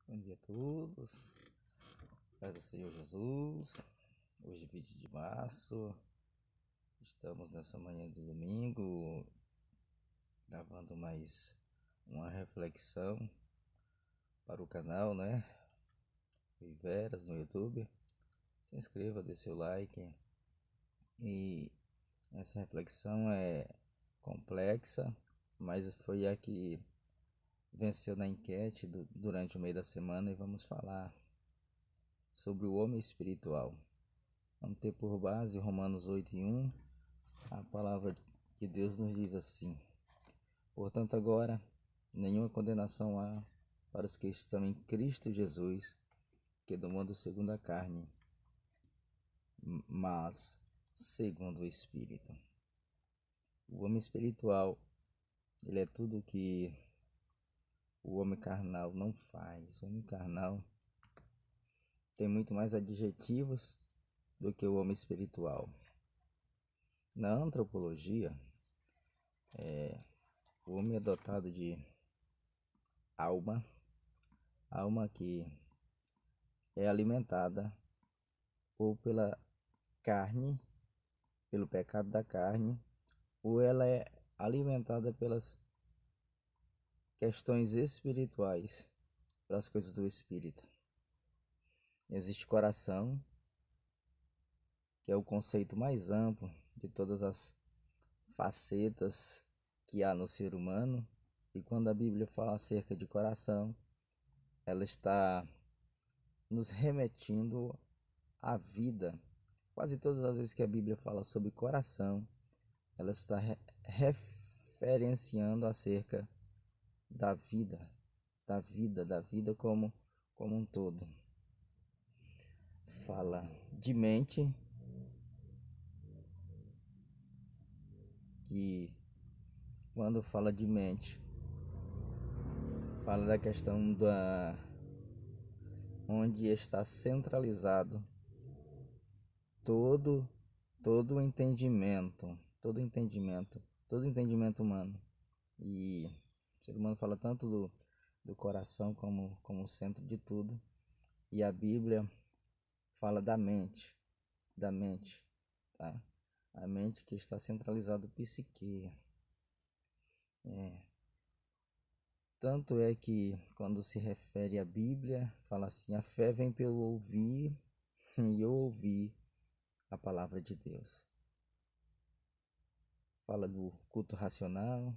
Bom dia a todos, paz do Senhor Jesus. Hoje, 20 de março, estamos nessa manhã de domingo, gravando mais uma reflexão para o canal, né? Viveras no YouTube. Se inscreva, dê seu like. E essa reflexão é complexa, mas foi a que venceu na enquete durante o meio da semana, e vamos falar sobre o homem espiritual. Vamos ter por base Romanos 8:1, a palavra de Deus nos diz assim: portanto, agora nenhuma condenação há para os que estão em Cristo Jesus, que do mundo segundo a carne, mas segundo o Espírito. O homem espiritual, ele é tudo que o homem carnal não faz. O homem carnal tem muito mais adjetivos do que o homem espiritual. Na antropologia, o homem é dotado de alma que é alimentada ou pela carne, pelo pecado da carne, ou ela é alimentada pelas questões espirituais, pelas coisas do espírito. Existe coração, que é o conceito mais amplo de todas as facetas que há no ser humano, e quando a Bíblia fala acerca de coração, ela está nos remetindo à vida. Quase todas as vezes que a Bíblia fala sobre coração, ela está referenciando acerca da vida, da vida como um todo. Fala de mente, que quando fala de mente, fala da questão da onde está centralizado todo todo entendimento, todo entendimento humano. E o ser humano fala tanto do coração como centro de tudo, e a Bíblia fala da mente, tá? A mente que está centralizada, psique. Tanto é que quando se refere à Bíblia, fala assim: a fé vem pelo ouvir, e eu ouvi a palavra de Deus. Fala do culto racional,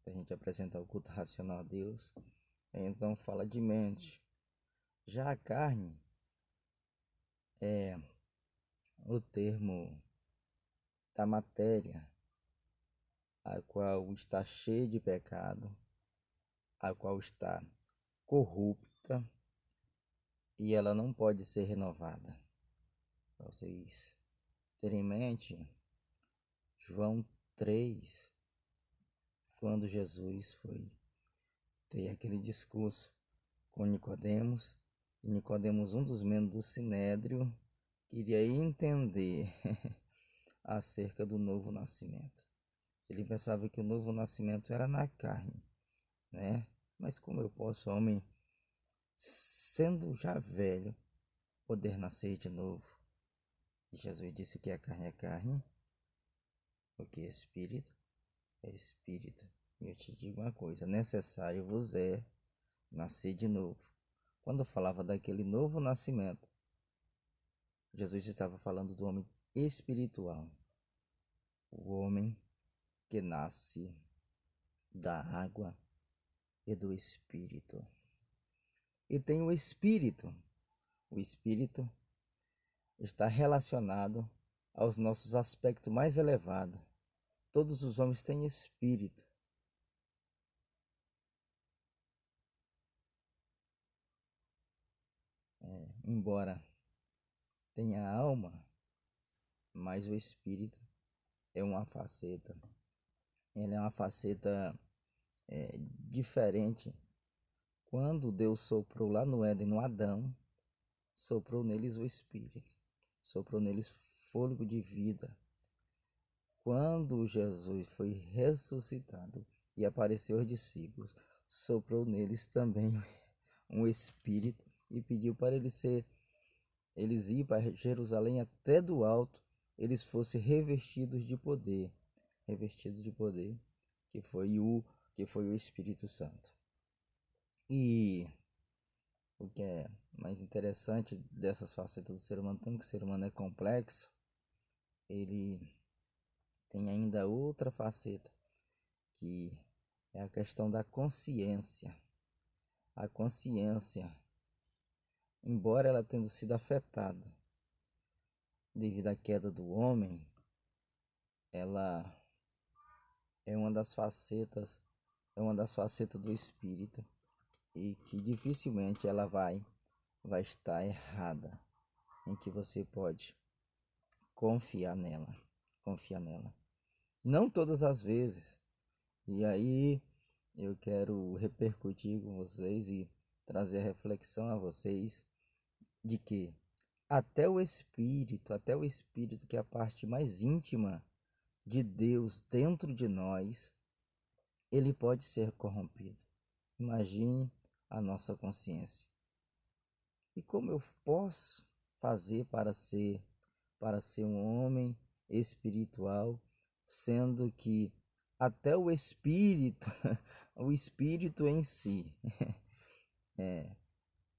a gente apresentar o culto racional a Deus. Então fala de mente. Já a carne é o termo da matéria, a qual está cheia de pecado, a qual está corrupta, e ela não pode ser renovada. Para vocês terem em mente, João 3, quando Jesus foi ter aquele discurso com Nicodemos, e Nicodemos, um dos membros do Sinédrio, queria entender acerca do novo nascimento. Ele pensava que o novo nascimento era na carne, né? Mas como eu posso, homem, sendo já velho, poder nascer de novo? E Jesus disse que a carne é carne, o que é espírito é espírito. E eu te digo uma coisa: necessário vos é nascer de novo. Quando falava daquele novo nascimento, Jesus estava falando do homem espiritual, o homem que nasce da água e do espírito. E tem o espírito. O espírito está relacionado aos nossos aspectos mais elevados. Todos os homens têm espírito. Embora tenha alma, mas o espírito é uma faceta. Ele é uma faceta diferente. Quando Deus soprou lá no Éden, no Adão, soprou neles o espírito, soprou neles fôlego de vida. Quando Jesus foi ressuscitado e apareceu aos discípulos, soprou neles também um espírito e pediu para eles ir para Jerusalém até do alto, eles fossem revestidos de poder, que foi o Espírito Santo. E o que é mais interessante dessas facetas do ser humano, tanto que o ser humano é complexo, ele tem ainda outra faceta, que é a questão da consciência. A consciência, embora ela tendo sido afetada devido à queda do homem, ela é uma das facetas do espírito e que dificilmente ela vai estar errada, em que você pode confiar nela, confiar nela. Não todas as vezes. E aí eu quero repercutir com vocês e trazer a reflexão a vocês de que até o espírito que é a parte mais íntima de Deus dentro de nós, ele pode ser corrompido. Imagine a nossa consciência. E como eu posso fazer para ser um homem espiritual, sendo que até o espírito, o espírito em si,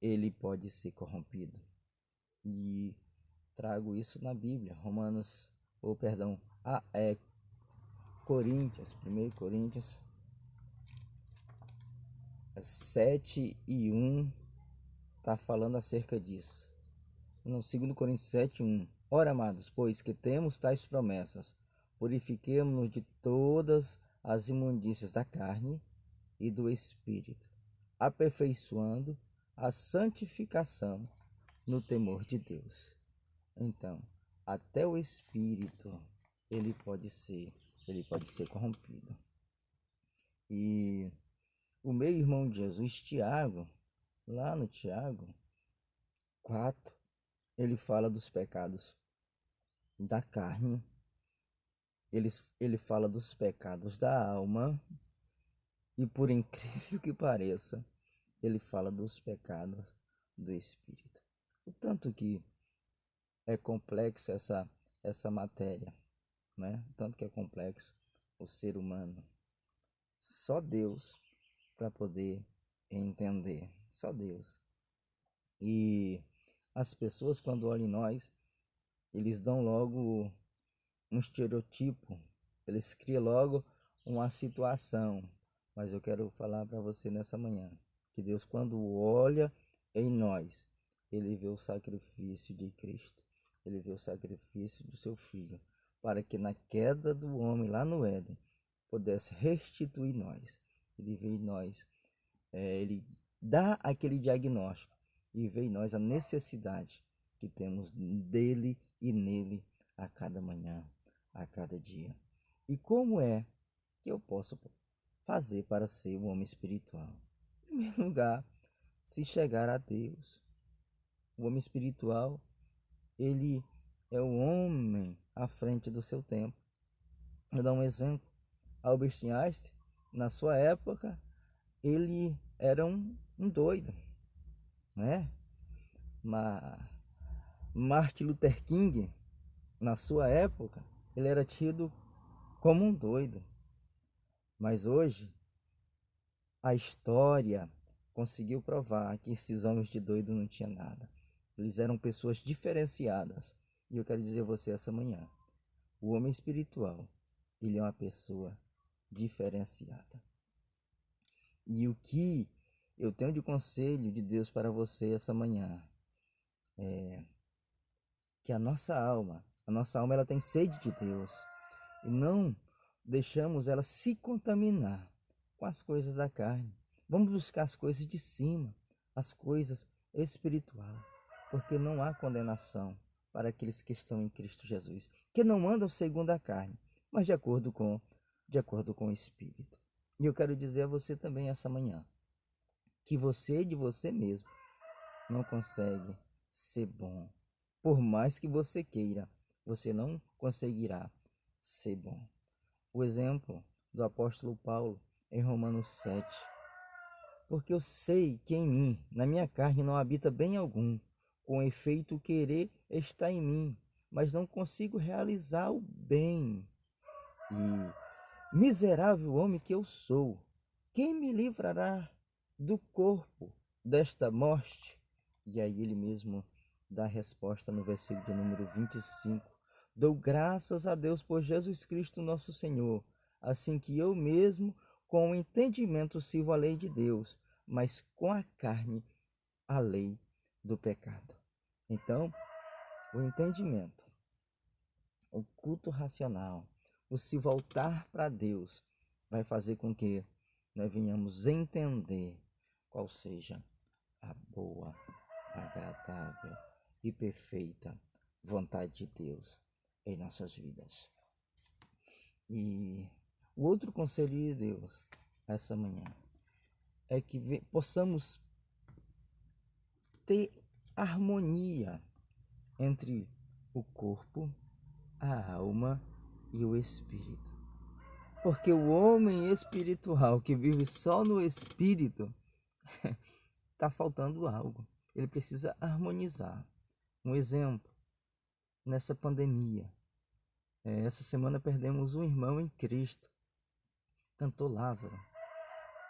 ele pode ser corrompido. E trago isso na Bíblia, Coríntios, 1 Coríntios 7:1 está falando acerca disso. No 2 Coríntios 7:1. Ora, amados, pois que temos tais promessas, purifiquemo-nos de todas as imundícias da carne e do espírito, aperfeiçoando a santificação no temor de Deus. Então, até o espírito ele pode ser corrompido. E o meu irmão de Jesus, Tiago, lá no Tiago 4, ele fala dos pecados da carne, ele fala dos pecados da alma, e por incrível que pareça, ele fala dos pecados do espírito. O tanto que é complexo essa matéria, né? O tanto que é complexo o ser humano. Só Deus para poder entender, só Deus. E as pessoas, quando olham em nós, eles dão logo um estereotipo, eles criam logo uma situação. Mas eu quero falar para você nessa manhã que Deus, quando olha em nós, ele vê o sacrifício de Cristo, ele vê o sacrifício do seu filho, para que na queda do homem lá no Éden pudesse restituir nós. Ele vê em nós, ele dá aquele diagnóstico e vê em nós a necessidade que temos dele e nele a cada manhã, a cada dia. E como é que eu posso fazer para ser um homem espiritual? Em primeiro lugar, se chegar a Deus. O homem espiritual, ele é o homem à frente do seu tempo. Vou dar um exemplo. Albert Einstein, na sua época, ele era um doido, né? Martin Luther King, na sua época, ele era tido como um doido. Mas hoje, a história conseguiu provar que esses homens de doido não tinham nada. Eles eram pessoas diferenciadas. E eu quero dizer a você essa manhã, o homem espiritual, ele é uma pessoa diferenciada. E o que eu tenho de conselho de Deus para você essa manhã é que a nossa alma ela tem sede de Deus. E não deixamos ela se contaminar com as coisas da carne. Vamos buscar as coisas de cima, as coisas espirituais, porque não há condenação para aqueles que estão em Cristo Jesus, que não andam segundo a carne, mas de acordo com o Espírito. E eu quero dizer a você também essa manhã, que você de você mesmo não consegue ser bom. Por mais que você queira, você não conseguirá ser bom. O exemplo do apóstolo Paulo em Romanos 7, porque eu sei que em mim, na minha carne, não habita bem algum. Com efeito, o querer está em mim, mas não consigo realizar o bem. E miserável homem que eu sou, quem me livrará do corpo desta morte? E aí ele mesmo dá a resposta no versículo de número 25. Dou graças a Deus por Jesus Cristo nosso Senhor, assim que eu mesmo com o entendimento sirvo a lei de Deus, mas com a carne a lei do pecado. Então, o entendimento, o culto racional, o se voltar para Deus, vai fazer com que nós venhamos entender qual seja a boa, agradável e perfeita vontade de Deus em nossas vidas. E o outro conselho de Deus essa manhã é que possamos ter harmonia entre o corpo, a alma e o espírito. Porque o homem espiritual que vive só no espírito está faltando algo. Ele precisa harmonizar. Um exemplo, nessa pandemia. Essa semana perdemos um irmão em Cristo, cantor Lázaro.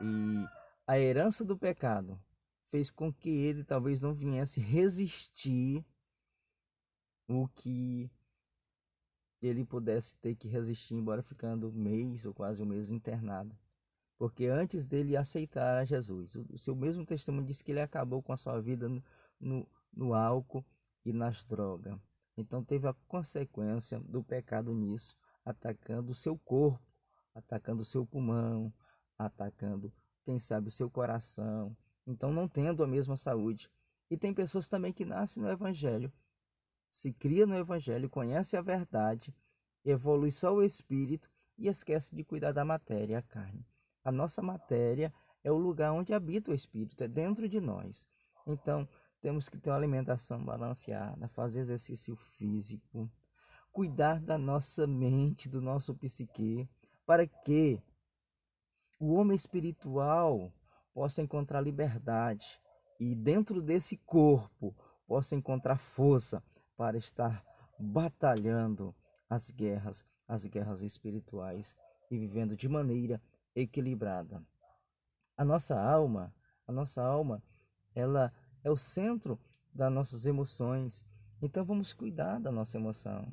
E a herança do pecado fez com que ele talvez não viesse resistir o que ele pudesse ter que resistir, embora ficando um mês ou quase um mês internado. Porque antes dele aceitar a Jesus, o seu mesmo testemunho diz que ele acabou com a sua vida no álcool e nas drogas. Então teve a consequência do pecado nisso, atacando o seu corpo, atacando o seu pulmão, atacando, quem sabe, o seu coração. Então não tendo a mesma saúde. E tem pessoas também que nascem no Evangelho, se cria no Evangelho, conhece a verdade, evolui só o espírito e esquece de cuidar da matéria, a carne. A nossa matéria é o lugar onde habita o espírito, é dentro de nós. Então, temos que ter uma alimentação balanceada, fazer exercício físico, cuidar da nossa mente, do nosso psique, para que o homem espiritual possa encontrar liberdade e dentro desse corpo possa encontrar força para estar batalhando as guerras espirituais e vivendo de maneira equilibrada. A nossa alma, ela é o centro das nossas emoções. Então vamos cuidar da nossa emoção.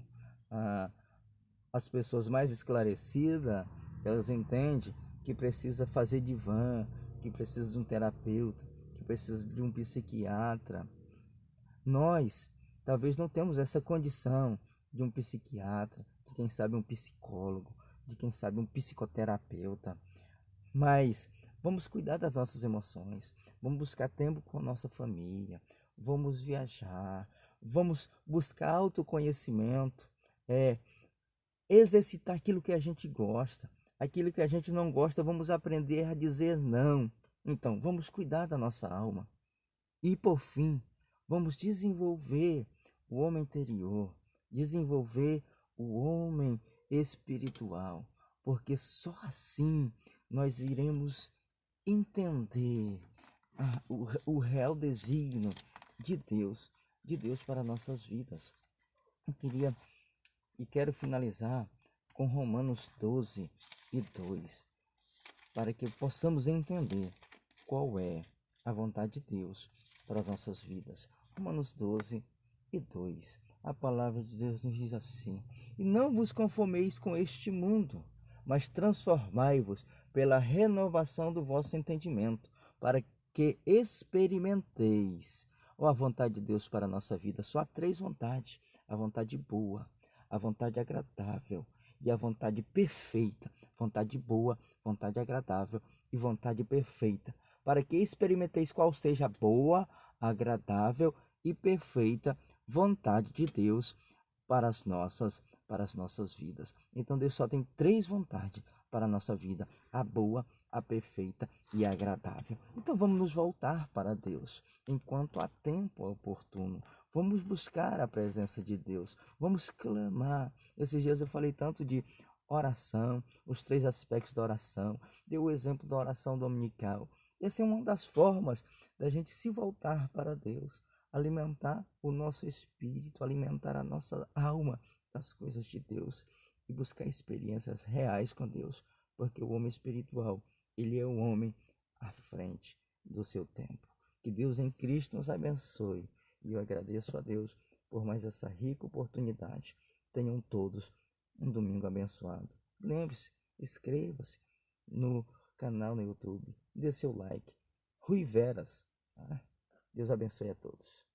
As pessoas mais esclarecidas, elas entendem que precisa fazer divã, que precisa de um terapeuta, que precisa de um psiquiatra. Nós talvez não temos essa condição de um psiquiatra, de quem sabe um psicólogo, de quem sabe um psicoterapeuta, mas vamos cuidar das nossas emoções, vamos buscar tempo com a nossa família, vamos viajar, vamos buscar autoconhecimento, exercitar aquilo que a gente gosta, aquilo que a gente não gosta, vamos aprender a dizer não. Então, vamos cuidar da nossa alma. E por fim, vamos desenvolver o homem interior, desenvolver o homem espiritual, porque só assim nós iremos entender o real desígnio de Deus para nossas vidas. Eu queria e quero finalizar com Romanos 12:2, para que possamos entender qual é a vontade de Deus para as nossas vidas. Romanos 12:2. A palavra de Deus nos diz assim: E não vos conformeis com este mundo, mas transformai-vos pela renovação do vosso entendimento, para que experimenteis a vontade de Deus para a nossa vida. Só há três vontades: a vontade boa, a vontade agradável e a vontade perfeita. Vontade boa, vontade agradável e vontade perfeita, para que experimenteis qual seja a boa, agradável e perfeita vontade de Deus para as nossas vidas. Então Deus só tem três vontades para a nossa vida: a boa, a perfeita e a agradável. Então vamos nos voltar para Deus enquanto há tempo oportuno. Vamos buscar a presença de Deus, vamos clamar. Esses dias eu falei tanto de oração, os três aspectos da oração, dei o exemplo da oração dominical. Essa é uma das formas da gente se voltar para Deus, alimentar o nosso espírito, alimentar a nossa alma das coisas de Deus e buscar experiências reais com Deus, porque o homem espiritual, ele é o homem à frente do seu tempo. Que Deus em Cristo nos abençoe e eu agradeço a Deus por mais essa rica oportunidade. Tenham todos um domingo abençoado. Lembre-se, inscreva-se no canal no YouTube, dê seu like. Rui Veras. Tá? Deus abençoe a todos.